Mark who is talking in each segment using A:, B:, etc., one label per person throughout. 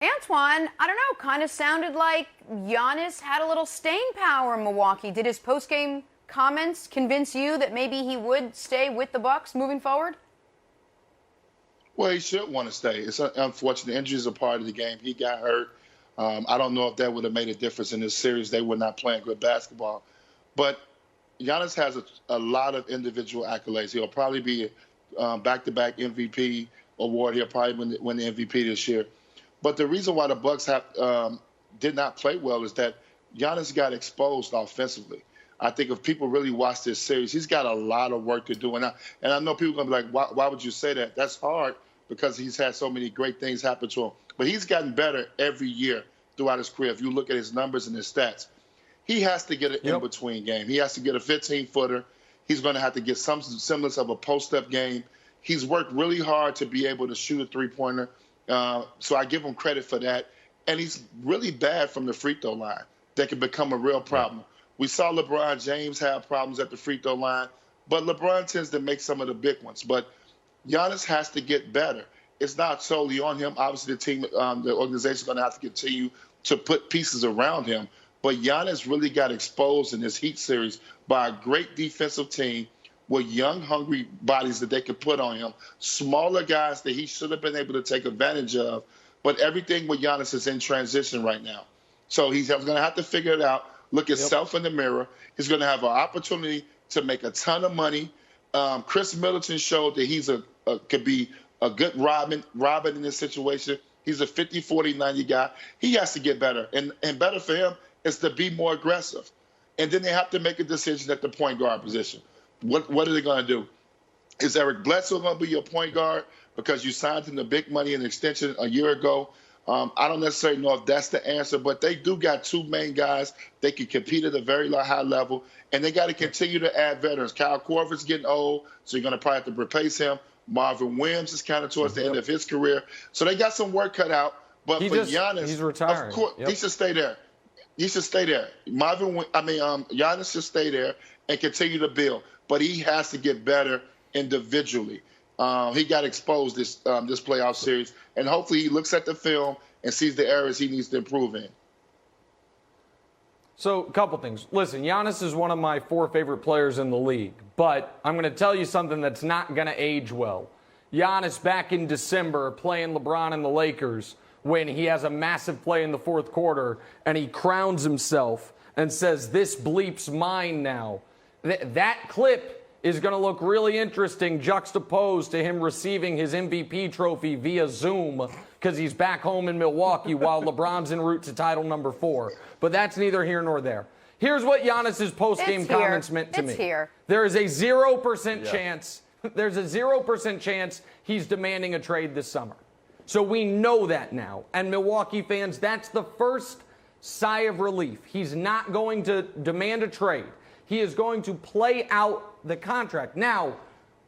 A: Antoine, I don't know, kind of sounded like Giannis had a little staying power in Milwaukee. Did his post-game comments convince you that maybe he would stay with the Bucks moving forward?
B: Well, he should want to stay. It's unfortunate. Injuries are part of the game. He got hurt. I don't know if that would have made a difference in this series. They were not playing good basketball. But Giannis has a lot of individual accolades. He'll probably be back-to-back MVP award. He'll probably win the MVP this year. But the reason why the Bucks did not play well is that Giannis got exposed offensively. I think if people really watch this series, he's got a lot of work to do. And I know people are going to be like, why would you say that? That's hard because he's had so many great things happen to him. But he's gotten better every year throughout his career. If you look at his numbers and his stats, he has to get an in-between game. He has to get a 15-footer. He's going to have to get some semblance of a post-up game. He's worked really hard to be able to shoot a three-pointer. So I give him credit for that. And he's really bad from the free throw line. That can become a real problem. We saw LeBron James have problems at the free throw line, but LeBron tends to make some of the big ones. But Giannis has to get better. It's not solely on him. Obviously, the team, the organization is going to have to continue to put pieces around him. But Giannis really got exposed in this Heat series by a great defensive team with young, hungry bodies that they could put on him, smaller guys that he should have been able to take advantage of. But everything with Giannis is in transition right now. So he's going to have to figure it out, look himself in the mirror. He's going to have an opportunity to make a ton of money. Chris Middleton showed that he's could be a good Robin in this situation. He's a 50, 40, 90 guy. He has to get better. And better for him is to be more aggressive. And then they have to make a decision at the point guard position. What are they going to do? Is Eric Bledsoe going to be your point guard because you signed him the big money and extension a year ago? I don't necessarily know if that's the answer, but they do got two main guys. They can compete at a very high level, and they got to continue to add veterans. Kyle Korver's getting old, so you're going to probably have to replace him. Marvin Williams is kind of towards the end of his career. So they got some work cut out. But for Giannis,
C: he's retiring.
B: Of course, he should stay there. He should stay there. Giannis should stay there and continue to build. But he has to get better individually. He got exposed this playoff series, and hopefully he looks at the film and sees the areas he needs to improve in.
C: So, a couple things. Listen, Giannis is one of my 4 favorite players in the league, but I'm going to tell you something that's not going to age well. Giannis back in December playing LeBron and the Lakers when he has a massive play in the fourth quarter and he crowns himself and says, "This bleep's mine now." That clip is going to look really interesting juxtaposed to him receiving his MVP trophy via Zoom because he's back home in Milwaukee while LeBron's en route to title number 4. But that's neither here nor there. Here's what Giannis's post-game comments meant to me. There is a 0% chance. There's a 0% chance he's demanding a trade this summer. So we know that now. And Milwaukee fans, that's the first sigh of relief. He's not going to demand a trade. He is going to play out the contract. Now,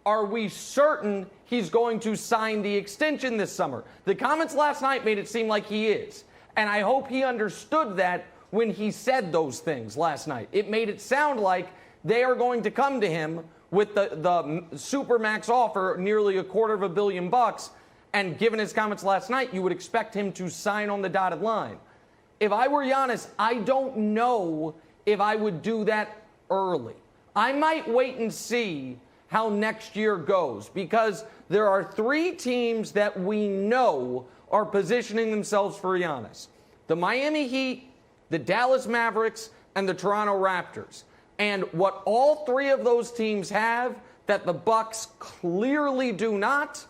C: are we certain he's going to sign the extension this summer? The comments last night made it seem like he is. And I hope he understood that when he said those things last night. It made it sound like they are going to come to him with the supermax offer, nearly $250 million. And given his comments last night, you would expect him to sign on the dotted line. If I were Giannis, I don't know if I would do that early. I might wait and see how next year goes because there are 3 teams that we know are positioning themselves for Giannis. The Miami Heat, the Dallas Mavericks, and the Toronto Raptors. And what all 3 of those teams have that the Bucks clearly do not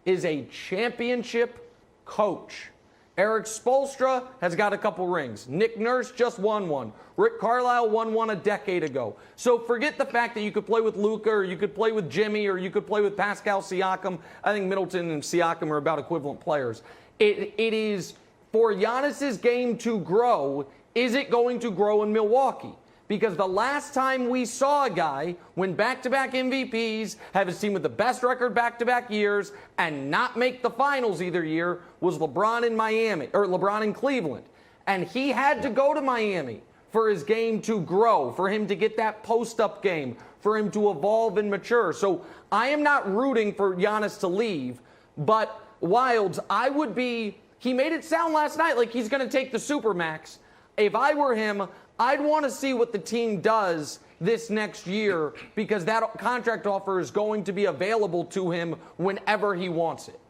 C: is a championship coach. Eric Spoelstra has got a couple rings. Nick Nurse just won one. Rick Carlisle won one a decade ago. So forget the fact that you could play with Luka or you could play with Jimmy or you could play with Pascal Siakam. I think Middleton and Siakam are about equivalent players. It is for Giannis's game to grow. Is it going to grow in Milwaukee? Because the last time we saw a guy win back-to-back MVPs, have his team with the best record back-to-back years, and not make the finals either year was LeBron in Miami, or LeBron in Cleveland. And he had to go to Miami for his game to grow, for him to get that post-up game, for him to evolve and mature. So I am not rooting for Giannis to leave, but Wilds, I would be He made it sound last night like he's going to take the Supermax. If I were him, I'd want to see what the team does this next year because that contract offer is going to be available to him whenever he wants it.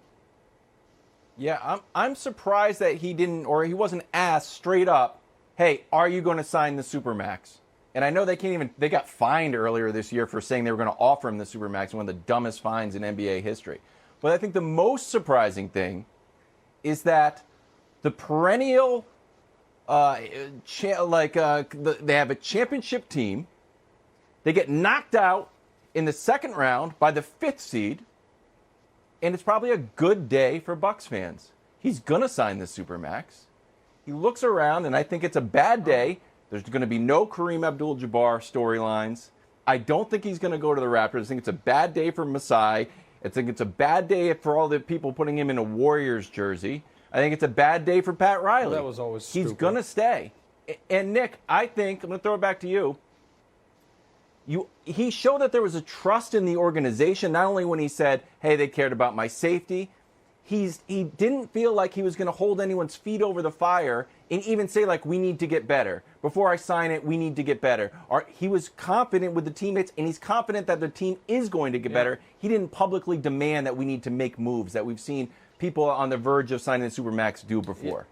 D: Yeah, I'm surprised that he didn't, or he wasn't asked straight up, hey, are you going to sign the Supermax? And I know they got fined earlier this year for saying they were going to offer him the Supermax, one of the dumbest fines in NBA history. But I think the most surprising thing is that the perennial, they have a championship team. They get knocked out in the second round by the 5th seed. And it's probably a good day for Bucks fans. He's going to sign the Supermax. He looks around, and I think it's a bad day. There's going to be no Kareem Abdul-Jabbar storylines. I don't think he's going to go to the Raptors. I think it's a bad day for Masai. I think it's a bad day for all the people putting him in a Warriors jersey. I think it's a bad day for Pat Riley.
C: That was always stupid.
D: He's going to stay. And, Nick, I think, I'm going to throw it back to you. He showed that there was a trust in the organization, not only when he said, hey, they cared about my safety. He didn't feel like he was going to hold anyone's feet over the fire and even say, like, we need to get better. Before I sign it, we need to get better. He was confident with the teammates, and he's confident that the team is going to get better. He didn't publicly demand that we need to make moves that we've seen people on the verge of signing the Supermax do before.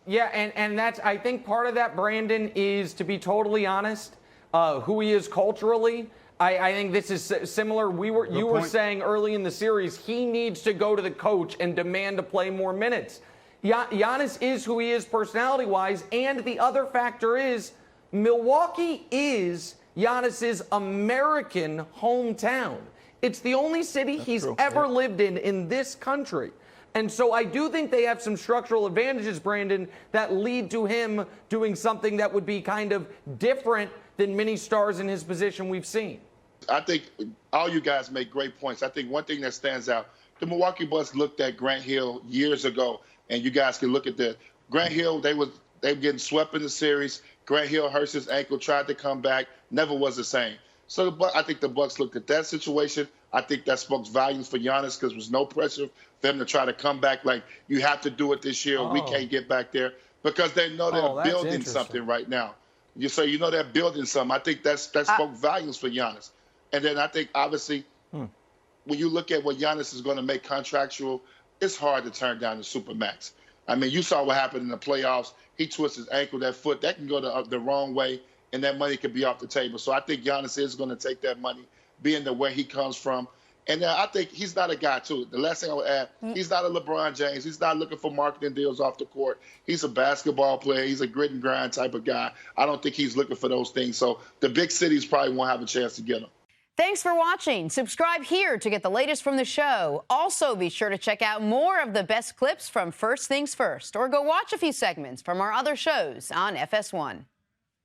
C: Yeah, and that's, I think part of that, Brandon, is, to be totally honest, who he is culturally. I think this is similar. You were saying early in the series, he needs to go to the coach and demand to play more minutes. Giannis is who he is personality-wise, and the other factor is Milwaukee is Giannis's American hometown. It's the only city he's ever lived in this country. And so I do think they have some structural advantages, Brandon, that lead to him doing something that would be kind of different than many stars in his position we've seen.
B: I think all you guys make great points. I think one thing that stands out, the Milwaukee Bucks looked at Grant Hill years ago, and you guys can look at that. Grant Hill, they were getting swept in the series. Grant Hill hurts his ankle, tried to come back, never was the same. So I think the Bucks looked at that situation. I think that spoke volumes for Giannis because there was no pressure for them to try to come back like, you have to do it this year. We can't get back there because they know they're building something right now. So you know they're building something. I think that spoke volumes for Giannis. And then I think, obviously, when you look at what Giannis is going to make contractual, it's hard to turn down the Supermax. I mean, you saw what happened in the playoffs. He twists his ankle, that foot. That can go the wrong way, and that money could be off the table. So I think Giannis is going to take that money, being the where he comes from. And I think he's not a guy, too. The last thing I would add, he's not a LeBron James. He's not looking for marketing deals off the court. He's a basketball player. He's a grit and grind type of guy. I don't think he's looking for those things. So the big cities probably won't have a chance to get him.
A: Thanks for watching. Subscribe here to get the latest from the show. Also, be sure to check out more of the best clips from First Things First, or go watch a few segments from our other shows on FS1.